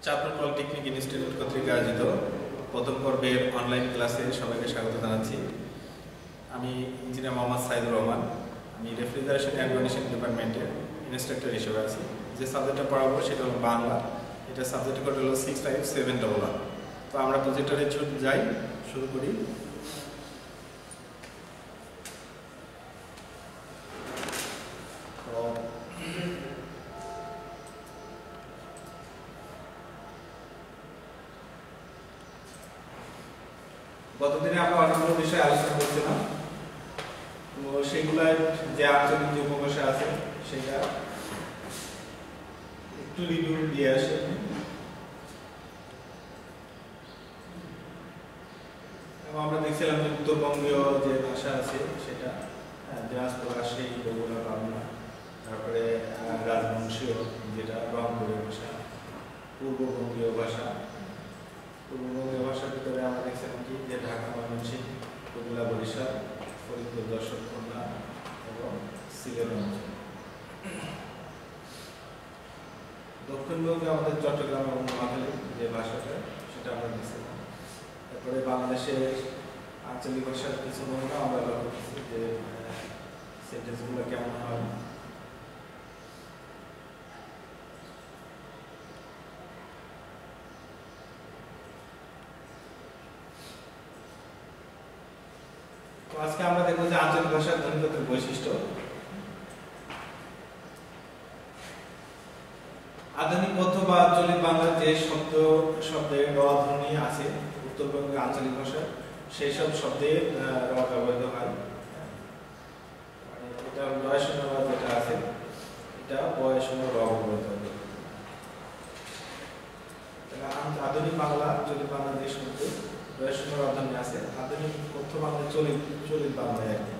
Chandpur polytechnic institute কর্তৃক আয়োজিত প্রথম পর্বের অনলাইন ক্লাসে সবাইকে স্বাগত জানাচ্ছি। আমি ইঞ্জিনিয়ার মোহাম্মদ সাইদুর রহমান। আমি রেফ্রিজারেশন অ্যান্ড কন্ডিশন ডিপার্টমেন্টের ইনস্ট্রাক্টর হিসেবে আছি। যে সাবজেক্টটা পড়াবো সেটা হলো বাংলা। এটা সাবজেক্ট কোড হলো 65711। তো আমরা প্রজেক্টরে যাই, শুরু করি। গতদিনে আমরা অনেকগুলো বিষয় আলোচনা করছিলাম, তো সেগুলোর যে আঞ্চলিক যে উপভাষা আছে সেটা একটু রিভিউ দিয়ে আসে। এবং আমরা দেখছিলাম যে উত্তরবঙ্গীয় যে ভাষা আছে সেটা দিনাজপুর, রাজশাহী, বগুড়া, পাবনা, তারপরে রাজবংশীয় যেটা রংপুরের ভাষা, পূর্ববঙ্গীয় ভাষা। পূর্ববঙ্গীয় ভাষার ভিতরে আমরা দেখছিলাম কি যে ঢাকা, ময়মনসিংহ, কুমিল্লা, বরিশাল, ফরিদপুর, যশোর, খুলনা এবং সিলেট অঞ্চল। দক্ষিণবঙ্গে আমাদের চট্টগ্রাম এবং নোয়াখালী যে ভাষাটা সেটা আমরা দেখছিলাম। তারপরে বাংলাদেশের আঞ্চলিক ভাষার কিছু নমুনা আমরা লক্ষ্য করছি যে সেন্টেন্সগুলো কেমন হয়। আজকে আমরা দেখবো যে আঞ্চলিক ভাষার ধ্বনিগতের বৈশিষ্ট্য। আধুনিক কথ্য বা আঞ্চলিক বাংলার যে শব্দে র ধ্বনি আছে উত্তরবঙ্গের আঞ্চলিক ভাষায়, সেই সব শব্দে র ব্যবহৃত হয়। এটা বয়শূন্য র যেটা আছে এটা বয়শূন্য র ব্যবহৃত হবে। আধুনিক বাংলা, আঞ্চলিক বাংলা যে শব্দে বয়শূন্য র ধ্বনি আছে, আধুনিক কথ্য বাংলা চলিত বাংলায় আর কি।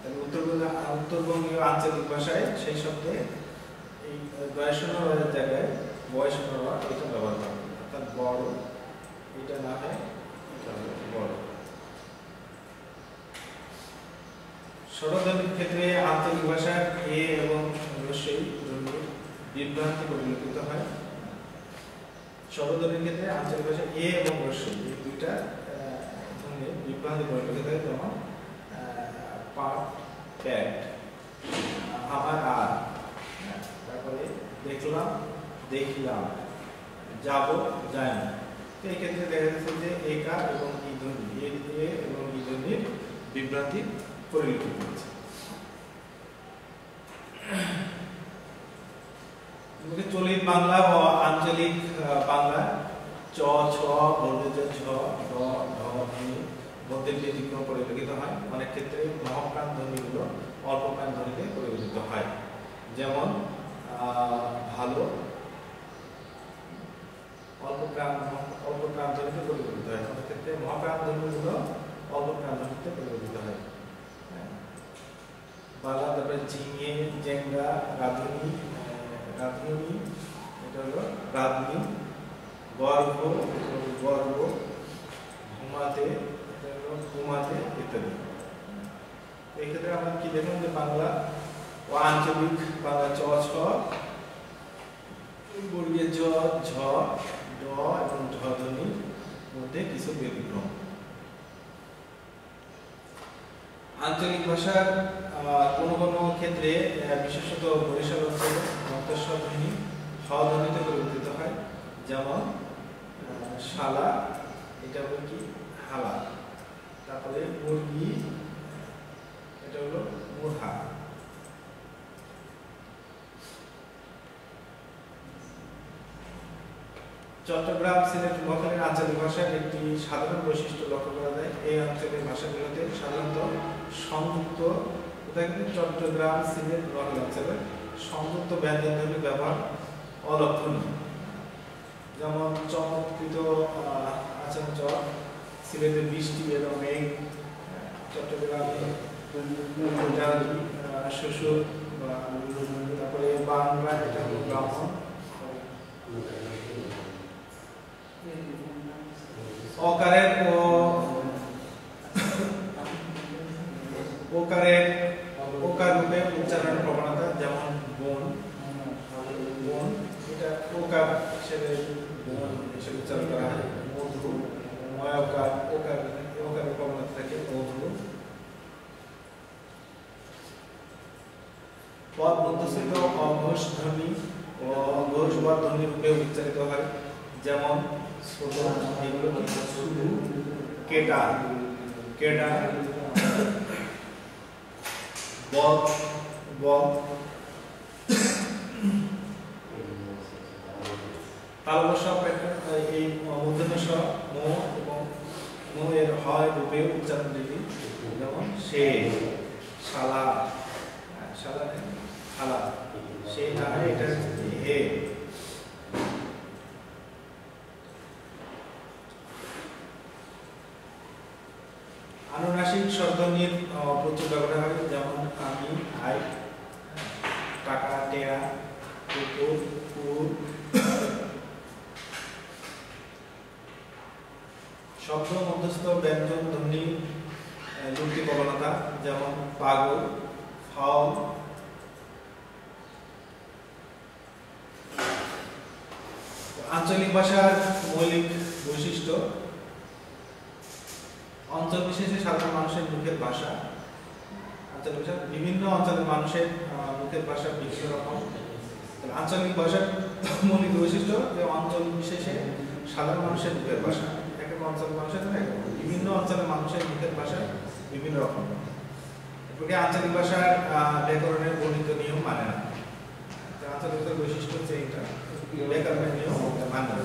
তাহলে উত্তরবঙ্গীয় আঞ্চলিক ভাষায় সেই শব্দে এই বয়শূন্য রের জায়গায় বয়শূন্য র এটা ব্যবহার করা হয়। অর্থাৎ বড় এটা না হয় এটা হবে বড়। স্বরধ্বনির ক্ষেত্রে আঞ্চলিক ভাষার এ এবং রস্বই ধ্বনির বিভ্রান্তি পরিলক্ষিত হয়। স্বরধ্বনির ক্ষেত্রে আঞ্চলিক ভাষা এ এবং রস্বই এই দুইটা ধ্বনির বিভ্রান্তি পরিলক্ষিত হয়। যেমন পাট, প্যাট, আমার, আর, তারপরে দেখলাম, দেখিলাম, যাব, যাই না। এই ক্ষেত্রে দেখা যাচ্ছে যে একা এবং ই ধ্বনি, এ এবং ই ধ্বনির বিভ্রান্তি পরিলক্ষিত হচ্ছে। চলিত বাংলা ও আঞ্চলিক বাংলা চ, ছ, বর্গজ, ঝ, ঢ, ঢ ধ্বনি মধ্যে ব্যতিক্রম পরিলক্ষিত হয়। অনেক ক্ষেত্রে মহাপ্রাণ ধ্বনিগুলো অল্পপ্রাণ ধ্বনিতে পরিবর্তিত হয়। যেমন ভালো অল্পপ্রাণ ধ্বনিতে পরিবর্তিত হয়। অনেক ক্ষেত্রে মহাপ্রাণ ধ্বনিগুলো অল্পপ্রাণ ধ্বনিতে পরিবর্তিত হয়। বালা, তারপরে ঝিঙে, জেঙ্গা, রাধুনি, এটা হলো রাধুনি, গর্ভ, গর্ব, ঘুমাতে, এটা হলো ঘুমাতে ইত্যাদি। এই ক্ষেত্রে আমরা কি দেখলাম যে বাংলা ও আঞ্চলিক বাংলা চ, ছ, বর্গীয় জ, ঝ, ড এবং ঢ ধ্বনির মধ্যে কিছু ব্যতিক্রম। আঞ্চলিক ভাষার কোনো ক্ষেত্রে বিশেষত বরিশাল অঞ্চলে মন্তেশ্বর ধ্বনি হ ধ্বনিতে পরিবর্তিত হয়। যেমন শালা, এটা হলো কি হালা। তারপরে মুরগি, এটা হলো মুরহা। চট্টগ্রাম, সিলেট, নোয়াখালীর আঞ্চলিক ভাষার একটি সাধারণ বৈশিষ্ট্য লক্ষ্য করা যায়। এই অঞ্চলের ভাষাগুলোতে সাধারণত সংযুক্ত, চট্টগ্রাম, সিলেট, নোয়াখালী অঞ্চলে সংযুক্ত ব্যঞ্জনধ্বনির ব্যবহার অলক্ষণীয়। যেমন চমৎকৃত আচরণ, সিলেটে বৃষ্টি এবং মেঘ, চট্টগ্রামে শ্বশুর, তারপরে বাংলা, এটা হলো ব্রাহ্মণ। অকারের ও ওকার রূপে উচ্চারণের প্রবণতা, যেমন বোন, এটা ও ওকার হিসেবে উচ্চারণ করা হয় মধু, ময়কার, ওকার ওকারের প্রবণতা থাকে মধু। পদ মধ্যস্থিত অঘোষ ধ্বনি ও ঘোষ ধ্বনি রূপে উচ্চারিত হয়, যেমন ছোট এগুলো কি শুধু কেটা, কেডা, বদ, বদ। তালবস্য এই মূর্ধন্য মো এবং মো এর হয় রূপে উচ্চারণ রীতি, যেমন সে, শালা, শালা শালা, সে না এটা হে। আনুনাসিক স্বরধ্বনির প্রচুর ব্যবহার হয়, যেমন আমি, আই, টাকা, টেয়া, কুকুর, কুকুর। শব্দ মধ্যস্থ ব্যঞ্জন ধ্বনি যুক্তি প্রবণতা, যেমন পাগল, ফাউল। আঞ্চলিক ভাষার মৌলিক বৈশিষ্ট্য, অঞ্চল বিশেষে সাধারণ মানুষের মুখের ভাষা। আঞ্চলিক ভাষা বিভিন্ন অঞ্চলের মানুষের মুখের ভাষা বিভিন্ন রকম। আঞ্চলিক ভাষার মৌলিক বৈশিষ্ট্য যে অঞ্চল বিশেষে সাধারণ মানুষের মুখের ভাষা, এক এক অঞ্চলের মানুষের বিভিন্ন অঞ্চলের মানুষের মুখের ভাষা বিভিন্ন রকম। এরপরে আঞ্চলিক ভাষার ব্যাকরণের বর্ণিত নিয়ম মানে না। আঞ্চলিক ভাষার বৈশিষ্ট্য হচ্ছে এটা, ব্যাকরণের নিয়ম মানে না।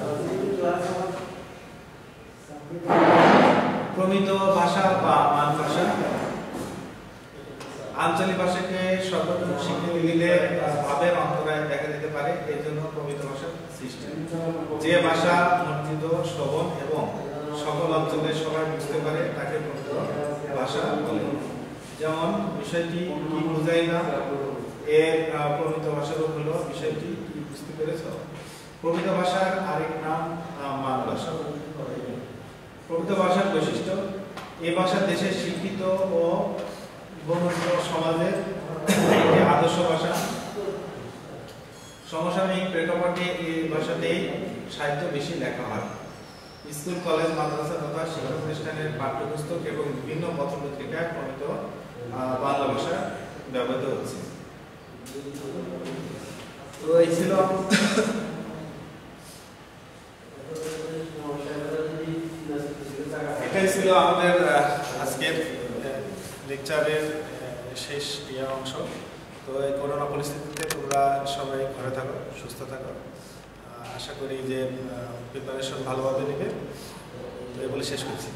প্রমিত ভাষা বা মান ভাষা, আঞ্চলিক ভাষাকে সর্বজন স্বীকৃতি দিলে ভাবের অন্তরায় দেখা দিতে পারে, এই জন্য প্রমিত ভাষার সৃষ্টি। যে ভাষা মর্জিত, শ্রবণ এবং সকল অঞ্চলে সবাই বুঝতে পারে তাকে প্রমিত ভাষা বলে। যেমন বিষয়টি কি বোঝাই না, এর প্রমিত ভাষার হলো বিষয়টি কি বুঝতে পেরেছ। প্রমিত ভাষার আরেক নাম মান ভাষা। প্রমিত ভাষার বৈশিষ্ট্য, এই ভাষা দেশের শিক্ষিত ও গণিত সমাজের একটি আদর্শ ভাষা। সমসাময়িক প্রেক্ষাপটে এই ভাষাতেই সাহিত্য বেশি লেখা হয়। স্কুল, কলেজ, মাদ্রাসা তথা শিক্ষা প্রতিষ্ঠানের পাঠ্যপুস্তক এবং বিভিন্ন পত্রপত্রিকায় প্রমিত বাংলা ভাষা ব্যবহৃত হচ্ছে। তো এই ছিল এটাই ছিল আমাদের আজকের লেকচারের শেষ অংশ। তো এই করোনা পরিস্থিতিতে তোমরা সবাই ঘরে থাকো, সুস্থ থাকো। আশা করি যে প্রিপারেশন ভালোভাবে নেবে। তো এই বলে শেষ করছি।